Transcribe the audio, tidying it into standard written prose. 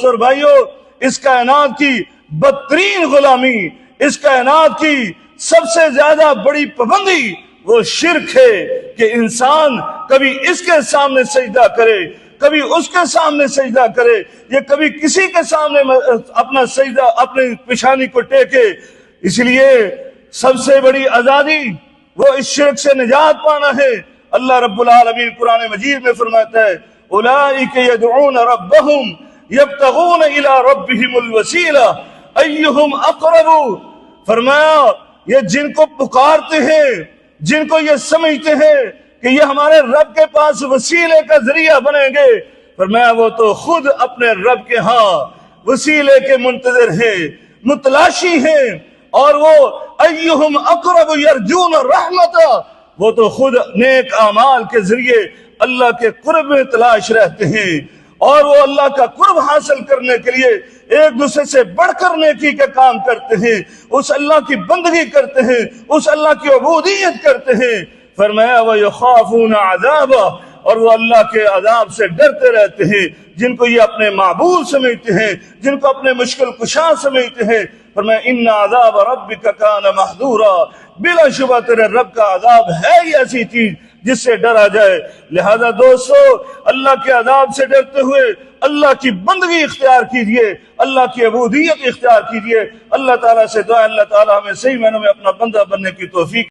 اور بھائیو، اس کائنات کی بدترین غلامی، اس کائنات کی سب سے زیادہ بڑی پابندی وہ شرک ہے کہ انسان کبھی اس کے سامنے سجدہ کرے، کبھی اس کے سامنے سجدہ کرے، یا کبھی کسی کے سامنے اپنا سجدہ اپنی پیشانی کو ٹیکے۔ اس لیے سب سے بڑی آزادی وہ اس شرک سے نجات پانا ہے۔ اللہ رب العالمین قرآن مجید میں فرماتا ہے اولئک یدعون ربہم یبتغون الی ربہم الوسیلہ ایہم اقرب، فرمایا یہ جن کو پکارتے ہیں، جن کو یہ سمجھتے ہیں کہ یہ ہمارے رب کے پاس وسیلے کا ذریعہ بنیں گے، فرمایا وہ تو خود اپنے رب کے ہاں وسیلے کے منتظر ہیں، متلاشی ہیں، اور وہ ایہم اقرب یرجون رحمتہ، وہ تو خود نیک اعمال کے ذریعے اللہ کے قرب میں تلاش رہتے ہیں، اور وہ اللہ کا قرب حاصل کرنے کے لیے ایک دوسرے سے بڑھ کر نیکی کا کام کرتے ہیں، اس اللہ کی بندگی کرتے ہیں، اس اللہ کی عبودیت کرتے ہیں۔ فرمایا وَيَخَافُونَ عَذَابَهُ، اور وہ اللہ کے عذاب سے ڈرتے رہتے ہیں، جن کو یہ اپنے معبود سمجھتے ہیں، جن کو اپنے مشکل کشا سمجھتے ہیں۔ فرمایا ان عذاب ربک کان محذورا، بلا شبہ تیرے رب کا عذاب ہے ہی ایسی چیز جس سے ڈرا جائے۔ لہذا دوستو، اللہ کے عذاب سے ڈرتے ہوئے اللہ کی بندگی اختیار کیجئے، اللہ کی عبودیت اختیار کیجئے۔ اللہ تعالیٰ سے دعا، اللہ تعالیٰ ہمیں صحیح معنوں میں اپنا بندہ بننے کی توفیق